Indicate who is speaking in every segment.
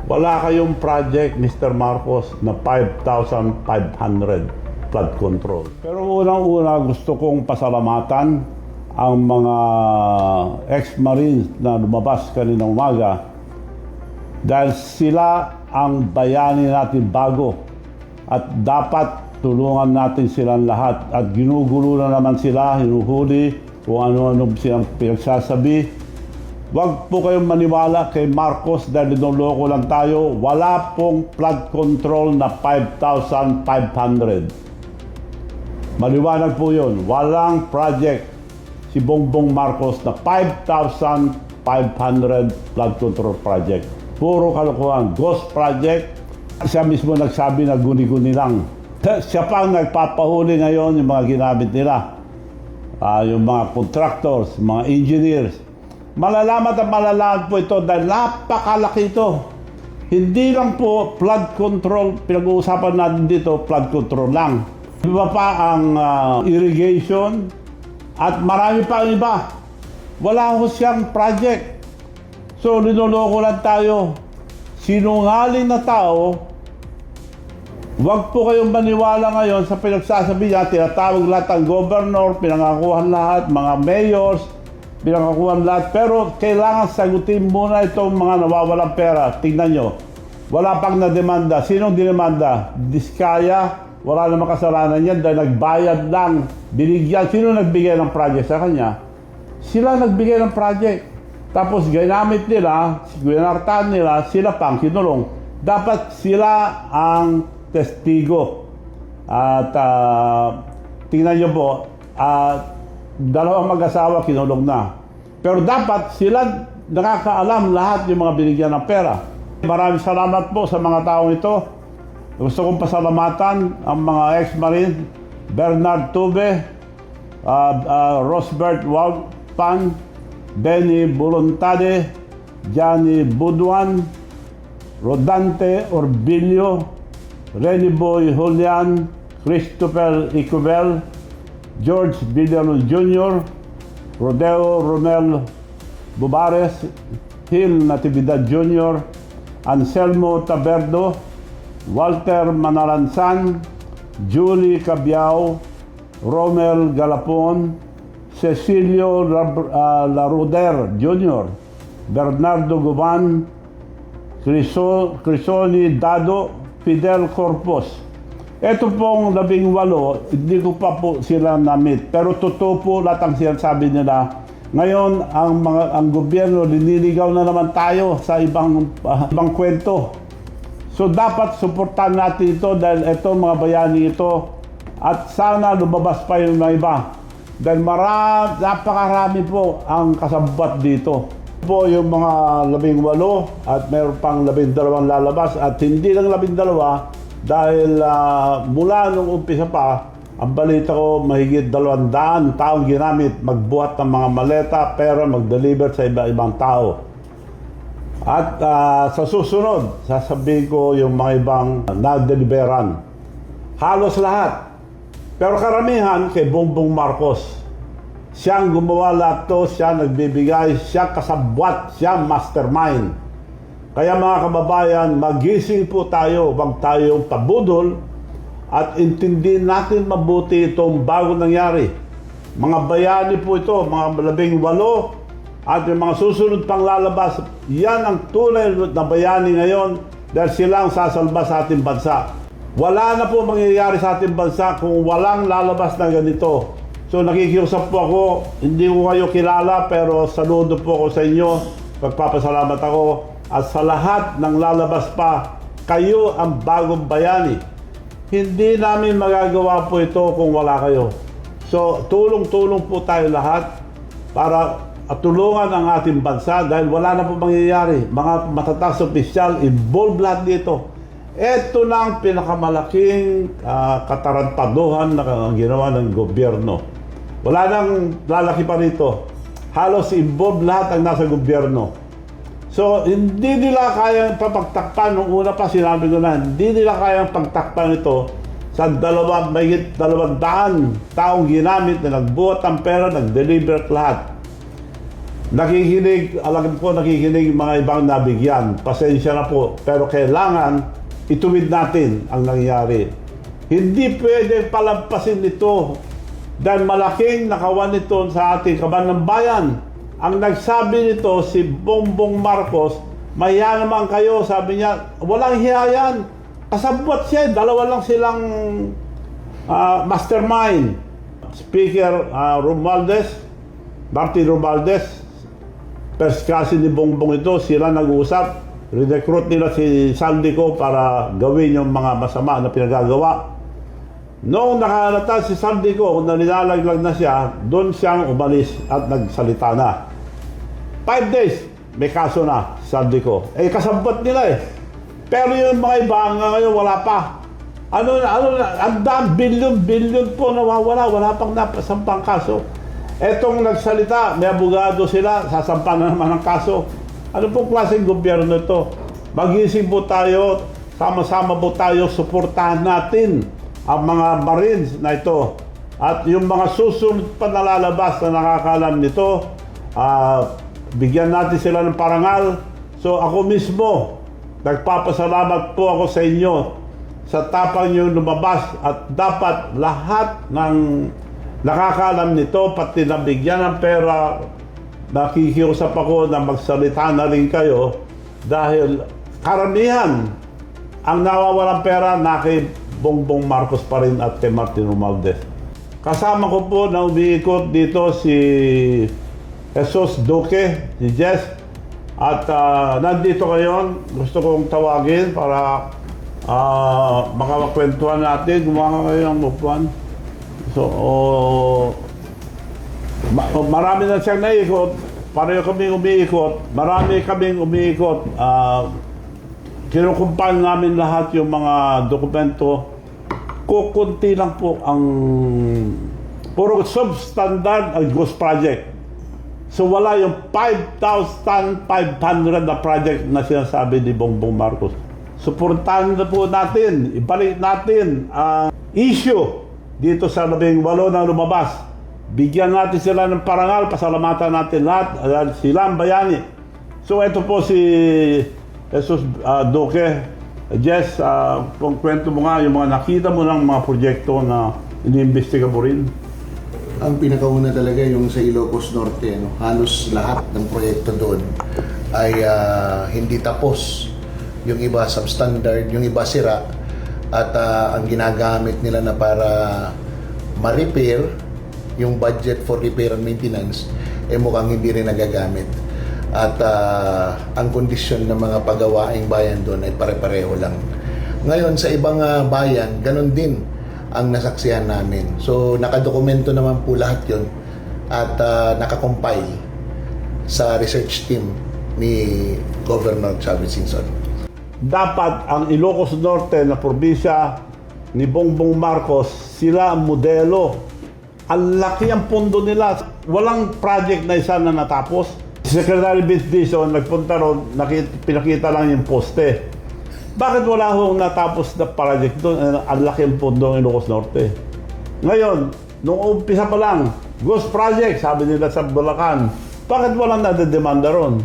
Speaker 1: Wala kayong project, Mr. Marcos, na 5,500 flood control. Pero unang-una gusto kong pasalamatan ang mga ex-marines na lumabas kaninang umaga dahil sila ang bayani natin bago at dapat tulungan natin silang lahat at ginugulo na naman sila, hinuhuli kung ano-ano silang pinagsasabi. Huwag po kayong maniwala kay Marcos dahil niloloko lang tayo. Wala pong flood control na 5,500. Maliwanag po yun. Walang project si Bongbong Marcos na 5,500 flood control project. Puro kalokohan. Ghost project. Siya mismo nagsabi na guni-guni lang. Siya pang nagpapahuli ngayon yung mga ginamit nila. Yung mga contractors, mga engineers. Malalaman at malalaman po ito dahil napakalaki ito. Hindi lang po flood control, pinag-uusapan natin dito, flood control lang. Iba pa ang irrigation at marami pa ang iba. Wala ho siyang project. So, linuloko lang tayo. Sinungaling na tao, huwag po kayong maniwala ngayon sa pinagsasabi niya, tinatawag lahat ang governor, pinangakuhan lahat, mga mayors, pinangakuhan lahat. Pero kailangan sagutin muna itong mga nawawalang pera. Tingnan nyo, wala pang na-demanda. Sinong dinemanda? Diskaya, wala namang kasalanan yan dahil nagbayad lang. Binigyan, sino nagbigay ng project sa kanya? Sila nagbigay ng project. Tapos ginamit nila, ginartan nila, sila pang kinulong. Dapat sila ang testigo. At tingnan nyo po, dalawang mag-asawa kinulong na. Pero dapat sila nakakaalam lahat yung mga binigyan ng pera. Maraming salamat po sa mga taong ito. Gusto kong pasalamatan ang mga ex-marine, Bernard Tube, Rosbert Wagpan, Benny Bolontade, Johnny Buduan, Rodante Orbilio, Renny Boy Julian, Christopher Icubel, George Villano Jr., Rodeo Romel Bubares, Hill Natividad Jr., Anselmo Taberdo, Walter Manalansan, Julie Cabiao, Romel Galapon, Cecilio Laruder Jr., Bernardo Guban, Crisoni Dado, Fidel Corpus. Ito pong 18, hindi ko pa po sila na-meet. Pero totoo po lahat ang sinasabi nila. Ngayon, ang gobyerno, liniligaw na naman tayo sa ibang kwento. So dapat suportahan natin ito dahil ito mga bayani ito. At sana lumabas pa yung mga iba. Dahil napakarami po ang kasabwat dito. Po yung mga 18 at mayroon pang 12 lalabas at hindi lang 12 dahil mula nung umpisa pa, ang balita ko mahigit 200 taong ginamit magbuhat ng mga maleta pero mag-deliver sa iba-ibang tao. At sa susunod, sasabihin ko yung mga ibang na-deliveran. Halos lahat. Pero karamihan kay Bongbong Marcos. Siya ang gumawa lahat to, siya nagbibigay, siya kasabwat, siya mastermind. Kaya mga kababayan, magising po tayo, huwag tayong pabudol at intindihin natin mabuti itong bago nangyari. Mga bayani po ito, mga 18 at yung mga susunod pang lalabas, yan ang tunay na bayani ngayon dahil sila ang sasalba sa ating bansa. Wala na po mangyayari sa ating bansa kung walang lalabas na ganito. So nakikiusap po ako, hindi ko kayo kilala pero saludo po ako sa inyo. Pagpapasalamat ako. At sa lahat ng lalabas pa, kayo ang bagong bayani. Hindi namin magagawa po ito kung wala kayo. So tulong-tulong po tayo lahat para tulungan ang ating bansa dahil wala na po mangyayari. Mga matataas opisyal, involved lahat dito. Ito na ang pinakamalaking katarantaduhan na ginawa ng gobyerno. Wala nang lalaki pa rito. Halos involved lahat ang nasa gobyerno. So, hindi nila kayang papagtakpan. Nung una pa sinabi ko na, hindi nila kayang pagtakpan ito sa mahigit 200 taong ginamit na nagbuhat ng pera, nag-deliver lahat. nakikinig, alam ko nakikinig yung mga ibang nabigyan. Pasensya na po. Pero kailangan ituwid natin ang nangyari. Hindi pwede palampasin ito dahil malaking nakawan nito sa ating kaban ng bayan. Ang nagsabi nito si Bongbong Marcos, "Maya naman kayo," sabi niya. Walang hiya yan. Kasabwat siya, dalawa lang silang mastermind. Speaker Martin Romualdez, perskasi ni Bongbong ito, sila nag-uusap. Recruit nila si Saldico para gawin yung mga masama na pinagagawa. Noong nakahalata si Saldico, kung nilalaglag na siya, doon siyang umalis at nagsalita na. 5 days, may kaso na si Saldico. Kasabot nila eh. Pero yung mga iba ngayon wala pa. Ang daan, bilyon po nawawala, wala pang napasampang kaso. Etong nagsalita, may abogado sila, sasampa na naman ang kaso. Ano pong klaseng gobyerno ito? Magising po tayo, sama-sama po tayo, suportahan natin ang mga Marines na ito. At yung mga susunod pa nalalabas na nakakalam nito, bigyan natin sila ng parangal. So ako mismo, nagpapasalamat po ako sa inyo sa tapang nyo lumabas at dapat lahat ng nakakalam nito, pati nabigyan ng pera, nakikiusap ako na magsalita na rin kayo dahil karamihan ang nawawalang pera na kay Bongbong Marcos pa rin at kay Martin Romualdez. Kasama ko po na umiikot dito si Jesus Duque, si Jess, at nandito ngayon. Gusto kong tawagin para makakwentuhan natin. Gumawa kayo ng upuan. So, marami na siyang naikot. Pareho kaming umiikot. Marami kaming umiikot. Kinukumpal namin lahat yung mga dokumento. Kukunti lang po ang puro substandard ang ghost project. So wala yung 5,500 na project na sinasabi ni Bongbong Marcos. Suportahan na po natin, ibalik natin ang issue dito sa 18 na lumabas. Bigyan natin sila ng parangal, pasalamatan natin lahat, silang bayani. So ito po si Jesus Duque. Jess, kung kwento mo nga yung mga nakita mo ng mga proyekto na iniimbestiga mo rin.
Speaker 2: Ang pinakauna talaga yung sa Ilocos Norte, no? Halos lahat ng proyekto doon ay hindi tapos. Yung iba substandard, yung iba sira, at ang ginagamit nila na para ma-repair, yung budget for repair and maintenance, mukhang hindi rin nagagamit. At ang kondisyon ng mga pagawaing bayan doon ay pare-pareho lang. Ngayon, sa ibang bayan, ganun din ang nasaksihan namin. So, nakadokumento naman po lahat yun at nakakompile sa research team ni Governor Chavez Singson.
Speaker 1: Dapat ang Ilocos Norte na probinsya ni Bongbong Marcos, sila ang modelo. Ang laki ang pondo nila. Walang project na isa na natapos. Si Secretary Vince Dizon nagpunta ron, pinakita lang yung poste. Bakit wala hong natapos na project doon? Ang laki ang pondo ng Ilocos Norte. Ngayon, nung umpisa pa lang, ghost project, sabi nila sa Bulacan. Bakit walang nadedemanda ron?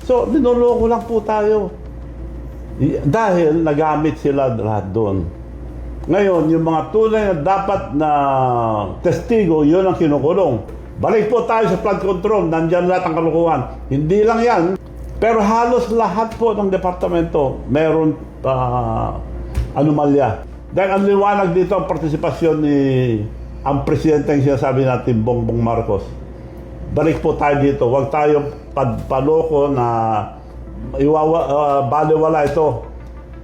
Speaker 1: So, binuloko lang po tayo. Dahil nagamit sila lahat doon. Ngayon, yung mga tunay na dapat na testigo, yun ang kinukulong. Balik po tayo sa flood control, nandyan lahat ang kalukuhan. Hindi lang yan, pero halos lahat po ng departamento meron anomalya. Dahil ang liwanag dito ang partisipasyon ni ang presidente ang sinasabi natin, Bongbong Marcos. Balik po tayo dito, huwag tayo paloko na baliwala ito.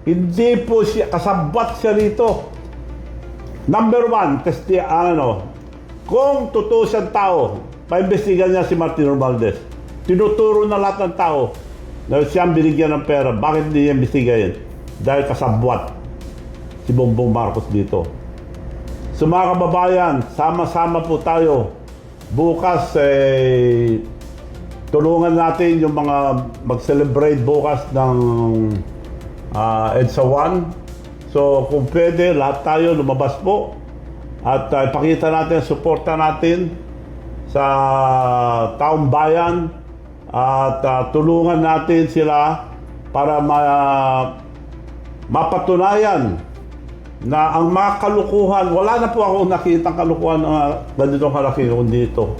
Speaker 1: Hindi po siya, kasabwat siya rito. Number one, kung totoo siyang tao, paimbestigan niya si Martin Romualdez. Tinuturo na lahat ng tao na siyang binigyan ng pera. Bakit hindi niya imbestigahin? Dahil kasabwat si Bongbong Marcos dito. So mga kababayan, sama-sama po tayo. Bukas, tulungan natin yung mga mag-celebrate bukas ng EDSA 1. So kung pwede, lahat tayo lumabas po. At ipakita natin, suporta natin sa taong bayan at tulungan natin sila para mapatunayan na ang mga kalukuhan, wala na po ako nakitang kalukuhan na ganitong kalaki kundi ito.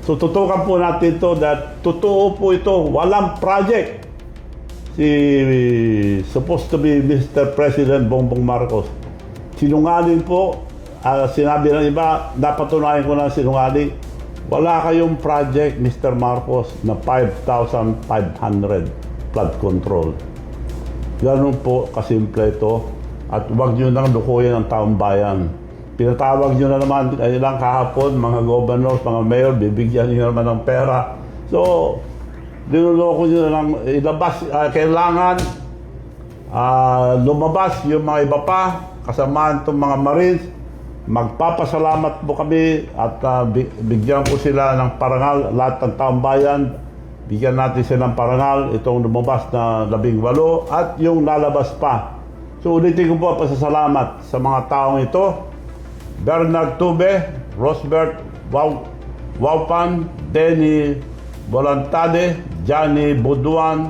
Speaker 1: So tutukan po natin ito that totoo po ito, walang project si supposed to be Mr. President Bongbong Marcos. Sinungaling po, sinabi ng iba, napatunayan ko na sinungaling. Wala kayong project, Mr. Marcos, na 5,500 flood control. Ganun po kasimple ito. At huwag nyo nang lukuyin ang taong bayan. Pinatawag nyo na naman ilang kahapon, mga governors, mga mayor, bibigyan nyo naman ng pera. So, dinuloko nyo na lang ilabas. Kailangan lumabas yung mga iba pa, kasamaan itong mga Marines. Magpapasalamat po kami at bigyan ko sila ng parangal, lahat ng taong bayan. Bigyan natin sila ng parangal, itong lumabas na 18 at yung lalabas pa. So ulitin ko po pasasalamat sa mga taong ito. Bernard Tube, Rosbert Waupan, Denny Volantade, Johnny Buduan,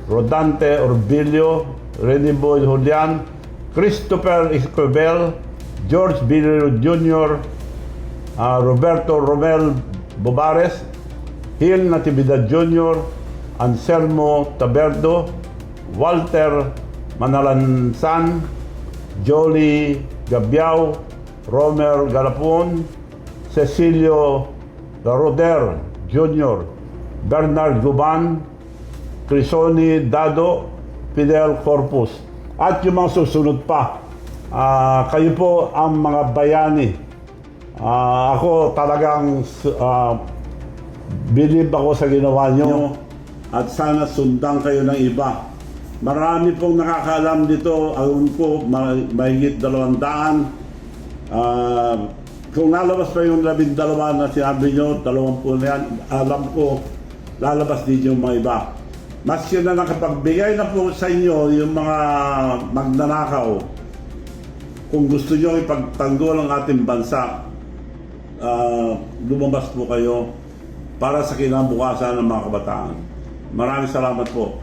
Speaker 1: Rodante Orbilio, Rene Boy Julian, Christopher Esquivel, George Billy Jr., Roberto Romel Bobares, Hill Natividad Jr., Anselmo Taberdo, Walter Manalansan, Jolie Gabiao, Romer Galapon, Cecilio Garoder Jr., Bernard Guban, Crisoni Dado, Fidel Corpus, at yung mga susunod pa. Kayo po ang mga bayani. Ako talagang believe ako sa ginawa nyo at sana sundan kayo ng iba. Marami pong nakakaalam dito. Alam ko, mahigit 200. Kung lalabas pa yung 12 na sinabi nyo, 20 na yan, alam ko, lalabas din yung mga iba. Mas yun na nakapagbigay na po sa inyo yung mga magnanakaw. Kung gusto nyo ipagtanggol ang ating bansa, lumabas po kayo para sa kinabukasan ng mga kabataan. Maraming salamat po.